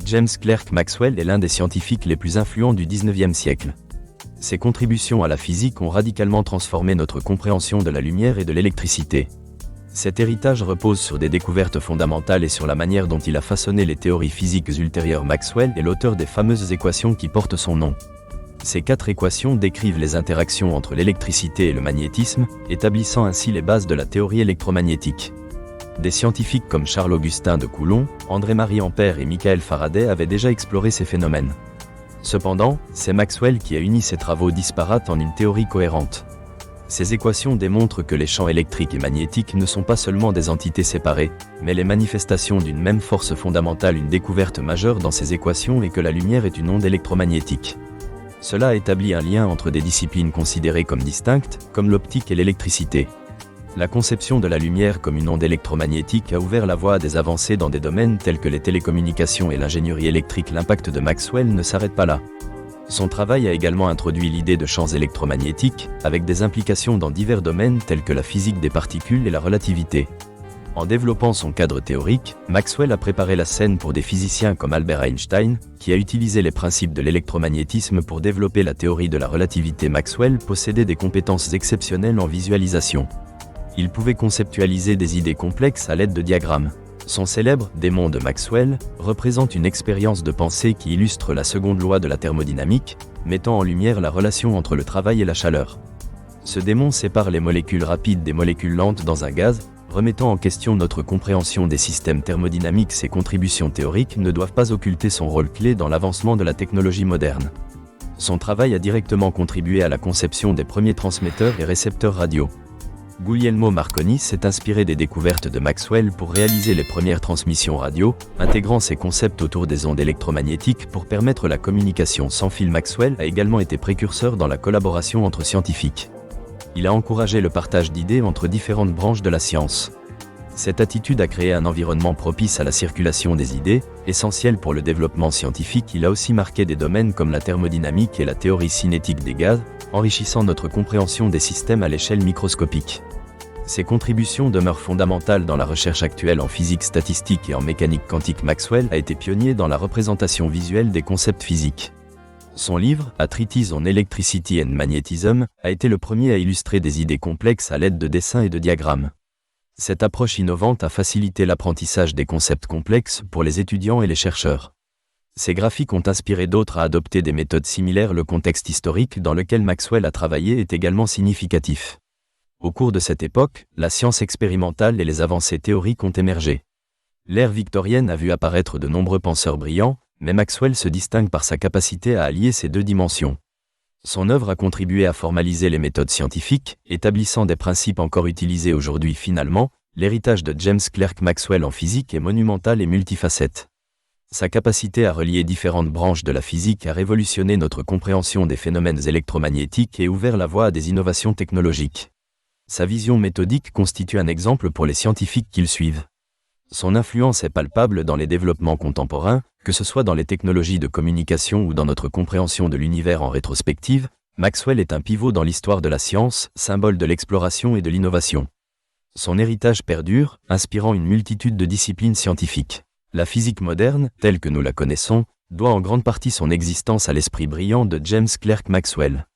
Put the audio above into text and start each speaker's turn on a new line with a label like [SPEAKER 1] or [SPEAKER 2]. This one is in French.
[SPEAKER 1] James Clerk Maxwell est l'un des scientifiques les plus influents du XIXe siècle. Ses contributions à la physique ont radicalement transformé notre compréhension de la lumière et de l'électricité. Cet héritage repose sur des découvertes fondamentales et sur la manière dont il a façonné les théories physiques ultérieures. Maxwell est l'auteur des fameuses équations qui portent son nom. Ces 4 équations décrivent les interactions entre l'électricité et le magnétisme, établissant ainsi les bases de la théorie électromagnétique. Des scientifiques comme Charles-Augustin de Coulomb, André-Marie Ampère et Michael Faraday avaient déjà exploré ces phénomènes. Cependant, c'est Maxwell qui a uni ces travaux disparates en une théorie cohérente. Ces équations démontrent que les champs électriques et magnétiques ne sont pas seulement des entités séparées, mais les manifestations d'une même force fondamentale. Une découverte majeure dans ces équations est que la lumière est une onde électromagnétique. Cela a établi un lien entre des disciplines considérées comme distinctes, comme l'optique et l'électricité. La conception de la lumière comme une onde électromagnétique a ouvert la voie à des avancées dans des domaines tels que les télécommunications et l'ingénierie électrique. L'impact de Maxwell ne s'arrête pas là. Son travail a également introduit l'idée de champs électromagnétiques, avec des implications dans divers domaines tels que la physique des particules et la relativité. En développant son cadre théorique, Maxwell a préparé la scène pour des physiciens comme Albert Einstein, qui a utilisé les principes de l'électromagnétisme pour développer la théorie de la relativité. Maxwell possédait des compétences exceptionnelles en visualisation. Il pouvait conceptualiser des idées complexes à l'aide de diagrammes. Son célèbre « démon de Maxwell » représente une expérience de pensée qui illustre la seconde loi de la thermodynamique, mettant en lumière la relation entre le travail et la chaleur. Ce démon sépare les molécules rapides des molécules lentes dans un gaz, remettant en question notre compréhension des systèmes thermodynamiques. Ses contributions théoriques ne doivent pas occulter son rôle clé dans l'avancement de la technologie moderne. Son travail a directement contribué à la conception des premiers transmetteurs et récepteurs radio. Guglielmo Marconi s'est inspiré des découvertes de Maxwell pour réaliser les premières transmissions radio, intégrant ces concepts autour des ondes électromagnétiques pour permettre la communication sans fil. Maxwell a également été précurseur dans la collaboration entre scientifiques. Il a encouragé le partage d'idées entre différentes branches de la science. Cette attitude a créé un environnement propice à la circulation des idées, essentiel pour le développement scientifique. Il a aussi marqué des domaines comme la thermodynamique et la théorie cinétique des gaz, enrichissant notre compréhension des systèmes à l'échelle microscopique. Ses contributions demeurent fondamentales dans la recherche actuelle en physique statistique et en mécanique quantique. Maxwell a été pionnier dans la représentation visuelle des concepts physiques. Son livre, A Treatise on Electricity and Magnetism, a été le premier à illustrer des idées complexes à l'aide de dessins et de diagrammes. Cette approche innovante a facilité l'apprentissage des concepts complexes pour les étudiants et les chercheurs. Ces graphiques ont inspiré d'autres à adopter des méthodes similaires. Le contexte historique dans lequel Maxwell a travaillé est également significatif. Au cours de cette époque, la science expérimentale et les avancées théoriques ont émergé. L'ère victorienne a vu apparaître de nombreux penseurs brillants, mais Maxwell se distingue par sa capacité à allier ces 2 dimensions. Son œuvre a contribué à formaliser les méthodes scientifiques, établissant des principes encore utilisés aujourd'hui. Finalement, l'héritage de James Clerk Maxwell en physique est monumental et multifacette. Sa capacité à relier différentes branches de la physique a révolutionné notre compréhension des phénomènes électromagnétiques et ouvert la voie à des innovations technologiques. Sa vision méthodique constitue un exemple pour les scientifiques qui le suivent. Son influence est palpable dans les développements contemporains, que ce soit dans les technologies de communication ou dans notre compréhension de l'univers en rétrospective. Maxwell est un pivot dans l'histoire de la science, symbole de l'exploration et de l'innovation. Son héritage perdure, inspirant une multitude de disciplines scientifiques. La physique moderne, telle que nous la connaissons, doit en grande partie son existence à l'esprit brillant de James Clerk Maxwell.